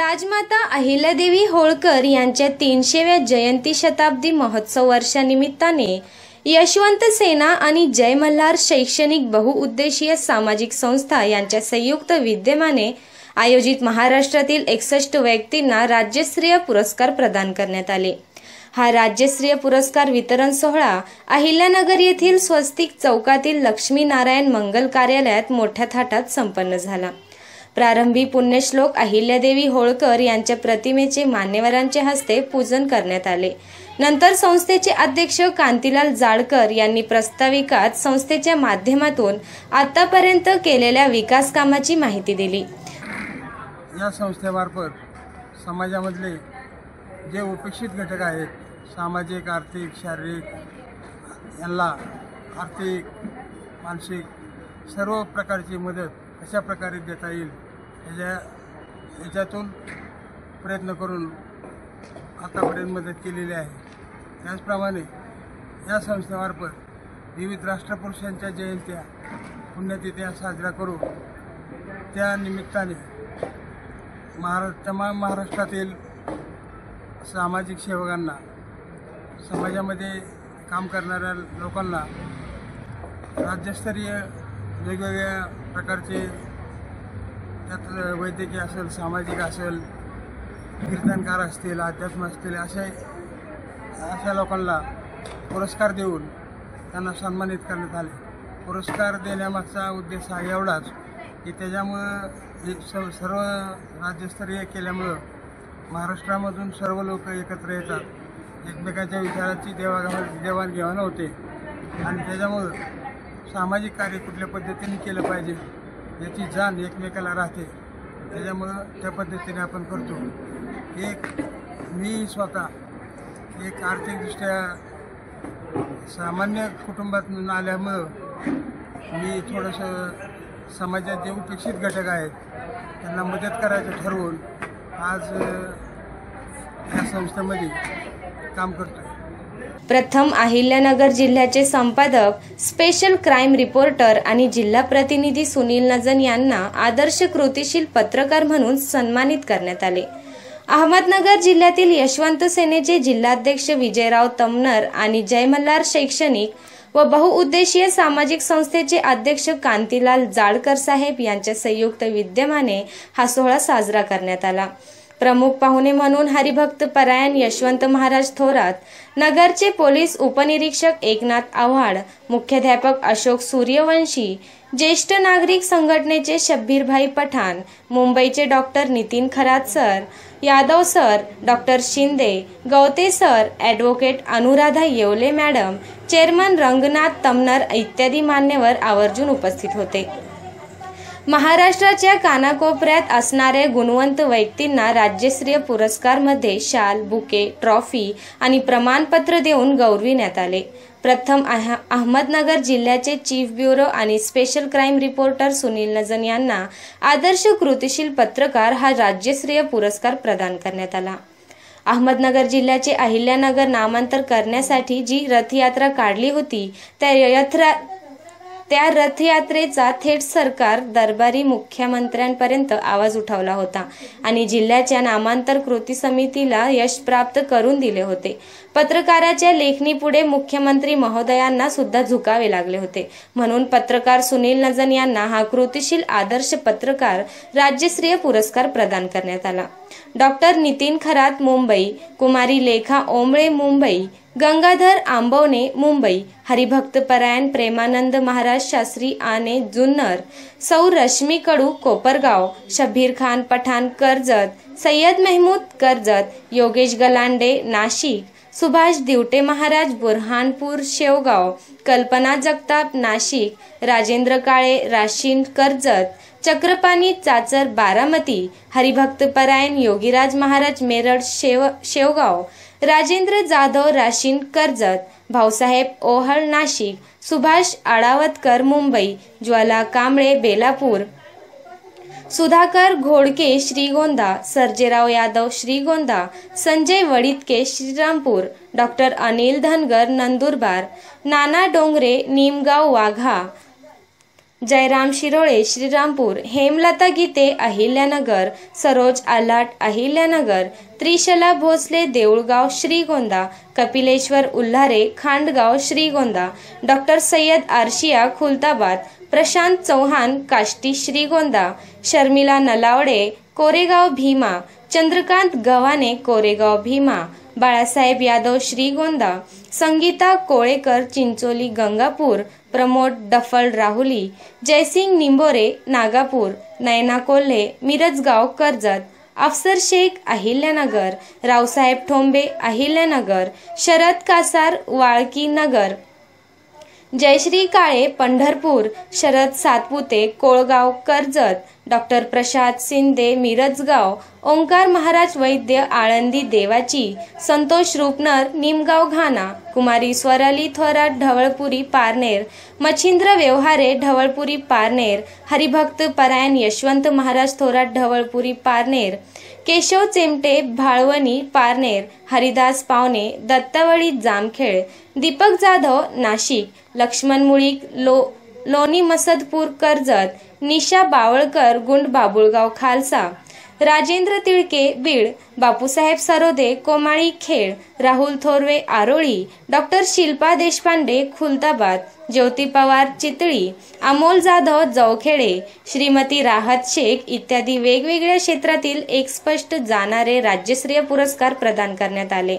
राजमाता अहिल्यादेवी होळकर यांच्या 300व्या जयंती शताब्दी महोत्सव वर्षानिमित्ताने यशवंत सेना आणि जय मल्हार शैक्षणिक बहुउद्देशीय सामाजिक संस्था यांच्या संयुक्त विद्यमाने आयोजित महाराष्ट्रातील 61 व्यक्तींना राज्यस्तरीय पुरस्कार प्रदान करण्यात आले। हा राज्यस्तरीय पुरस्कार वितरण सोहळा अहिल्यानगर येथील स्वस्तिक चौकातील लक्ष्मीनारायण मंगल कार्यालयात मोठ्या थाटात संपन्न झाला। प्रारंभी पुण्यश्लोक अहिल्यादेवी होळकर यांच्या प्रतिमेचे मान्यवरांच्या हस्ते पूजन करण्यात आले। नंतर संस्थेचे अध्यक्ष कांतीलाल जाळकर यांनी प्रास्ताविकात संस्थेच्या माध्यमातून आतापर्यंत केलेल्या विकास कामाची माहिती दिली। या संस्थेमार्फत समाजामधले जे उपेक्षित घटक आहेत, सामाजिक, आर्थिक, शारीरिक यांना आर्थिक, मानसिक सर्व प्रकारची मदत कशा प्रकारे देता येईल याच्यातून प्रयत्न करून आतापर्यंत मदत केलेली आहे। त्याचप्रमाणे या संस्थेमार्फत विविध राष्ट्रपुरुषांच्या जयंत्या, पुण्यतिथ्या साजरा करून त्या निमित्ताने तमाम महाराष्ट्रातील सामाजिक सेवकांना, समाजामध्ये काम करणाऱ्या लोकांना राज्यस्तरीय वेगवेगळ्या प्रकारचे, त्यात वैद्यकीय असेल, सामाजिक असेल, कीर्तनकार असतील, अध्यात्म असतील, अशा लोकांना पुरस्कार देऊन त्यांना सन्मानित करण्यात आले। पुरस्कार देण्यामागचा उद्देश हा एवढाच की त्याच्यामुळं सर्व राज्यस्तरीय केल्यामुळं महाराष्ट्रामधून सर्व लोक एकत्र येतात, एकमेकांच्या विचारांची देवाणघेवाण होते आणि त्याच्यामुळं सामाजिक कार्य कुठल्या पद्धतीने केलं पाहिजे याची जाण एकमेकाला राहते। त्याच्यामुळं त्या पद्धतीने आपण करतो। मी स्वतः एक आर्थिकदृष्ट्या सामान्य कुटुंबातून आल्यामुळं मी थोडंसं समाजात जे उपेक्षित घटक आहेत त्यांना मदत करायचं ठरवून आज या संस्थेमध्ये काम करतो। प्रथम अहिल्यानगर जिल्ह्याचे संपादक, स्पेशल क्राईम रिपोर्टर आणि जिल्हा प्रतिनिधी सुनील नजन यांना आदर्श कृतीशील पत्रकार म्हणून सन्मानित करण्यात आले। अहमदनगर जिल्ह्यातील यशवंत सेनेचे जिल्हाध्यक्ष विजयराव तमनर आणि जय मल्हार शैक्षणिक व बहुउद्देशीय सामाजिक संस्थेचे अध्यक्ष कांतीलाल जाळकर साहेब यांच्या संयुक्त विद्यमाने हा सोहळा साजरा करण्यात आला। प्रमुख पाहुणे म्हणून हरिभक्त परायण यशवंत महाराज थोरात, नगरचे पोलीस उपनिरीक्षक एकनाथ आव्हाड, मुख्याध्यापक अशोक सूर्यवंशी, ज्येष्ठ नागरिक संघटनेचे शब्बीरभाई पठाण, मुंबईचे doctor Nitin Kharat sir, Yadav sir, doctor Shinde, Gawate sir, advocate Anuradha Yevle madam, chairman Ranganath Tamnar इत्यादी मान्यवर आवर्जून उपस्थित होते। महाराष्ट्राच्या कानाकोपऱ्यात असणाऱ्या गुणवंत व्यक्तींना राज्यस्तरीय पुरस्कारमध्ये शाल, बुके, ट्रॉफी आणि प्रमाणपत्र देऊन गौरविण्यात आले। प्रथम अहमदनगर जिल्ह्याचे चीफ ब्युरो आणि स्पेशल क्राईम रिपोर्टर सुनील नजन यांना आदर्श कृतीशील पत्रकार हा राज्यस्तरीय पुरस्कार प्रदान करण्यात आला। अहमदनगर जिल्ह्याचे अहिल्यानगर नामांतर करण्यासाठी जी रथयात्रा काढली होती त्या रथयात्रेचा थेट सरकार दरबारी मुख्यमंत्र्यांपर्यंत आवाज उठवला होता आणि जिल्ह्याच्या नामांतर कृती समितीला यश प्राप्त करून दिले होते। पत्रकाराच्या लेखणीपुढे मुख्यमंत्री महोदयांना सुद्धा झुकावे लागले होते। म्हणून पत्रकार सुनील नजन यांना हा कृतीशील आदर्श पत्रकार राज्यस्तरीय पुरस्कार प्रदान करण्यात आला। डॉक्टर नितीन खरात मुंबई, कुमारी लेखा ओंबळे मुंबई, गंगाधर आंबवणे मुंबई, हरिभक्त परायण प्रेमानंद महाराज शास्त्री आने जुन्नर, सौ रश्मी कडू कोपरगाव, शब्बीर खान पठाण कर्जत, सय्यद महमूद कर्जत, योगेश गलांडे नाशिक, सुभाष दिवटे महाराज बुरहानपूर शेवगाव, कल्पना जगताप नाशिक, राजेंद्र काळे राशीन कर्जत, चक्रपाणी चाचर बारामती, हरिभक्त परायण योगीराज महाराज मेरठ शेवगाव, राजेंद्र जाधव राशीन कर्जत, भाऊसाहेब ओहळ नाशिक, सुभाष आडावतकर मुंबई, ज्वाला कांबळे बेलापूर, सुधाकर घोडके श्रीगोंदा, सर्जेराव यादव श्रीगोंदा, संजय वडितके श्रीरामपूर, डॉक्टर अनिल धनगर नंदुरबार, नाना डोंगरे निमगाव वाघा, जयराम शिरोळे श्रीरामपूर, हेमलता गीते अहिल्यानगर, सरोज आलाट अहिल्यानगर, त्रिशला भोसले देऊळगाव श्रीगोंदा, कपिलेश्वर उल्हारे खांडगाव श्रीगोंदा, डॉक्टर सय्यद आरशिया खुलताबाद, प्रशांत चौहान काष्टी श्रीगोंदा, शर्मिला नलावडे कोरेगाव भीमा, चंद्रकांत गव्हाणे कोरेगाव भीमा, बाळासाहेब यादव श्रीगोंदा, संगीता कोळेकर चिंचोली गंगापूर, प्रमोद डफळ राहुली, जयसिंग निंबोरे नागापूर, नयना कोल्हे मिरजगाव कर्जत, अफसर शेख अहिल्यानगर, रावसाहेब ठोंबे अहिल्यानगर, शरद कासार वाळकी नगर, जयश्री काळे पंढरपूर, शरद सातपुते कोळगाव कर्जत, डॉक्टर प्रसाद शिंदे मिरजगाव, ओंकार महाराज वैद्य आळंदी देवाची, संतोष रुपनर निमगाव घाना, कुमारी स्वराली थोरात ढवळपुरी पारनेर, मच्छिंद्र व्यवहारे ढवळपुरी पारनेर, हरिभक्त परायण यशवंत महाराज थोरात ढवळपुरी पारनेर, केशव चेमटे भाळवणी पारनेर, हरिदास पावणे दत्तावळी जामखेड, दीपक जाधव नाशिक, लक्ष्मण मुळीक लोणी मसदपूर कर्जत, निशा बावळकर गुंड बाबुळगाव खालसा, राजेंद्र तिळके बीड, बापूसाहेब सरोदे कोमाळी खेड, राहुल थोरवे आरोळी, डॉक्टर शिल्पा देशपांडे खुलताबाद, ज्योती पवार चितळी, अमोल जाधव जवखेडे, श्रीमती राहत शेख इत्यादी वेगवेगळ्या क्षेत्रातील एक स्पष्ट जाणारे राज्यस्तरीय पुरस्कार प्रदान करण्यात आले।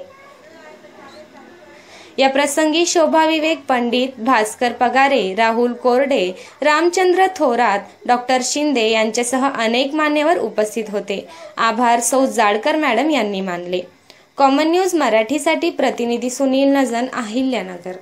या प्रसंगी शोभा विवेक पंडित, भास्कर पगारे, राहुल कोरडे, रामचंद्र थोरात, डॉक्टर शिंदे यांच्यासह अनेक मान्यवर उपस्थित होते। आभार सौ जाडकर मॅडम यांनी मानले। कॉमन न्यूज मराठीसाठी प्रतिनिधी सुनील नजन अहिल्यानगर।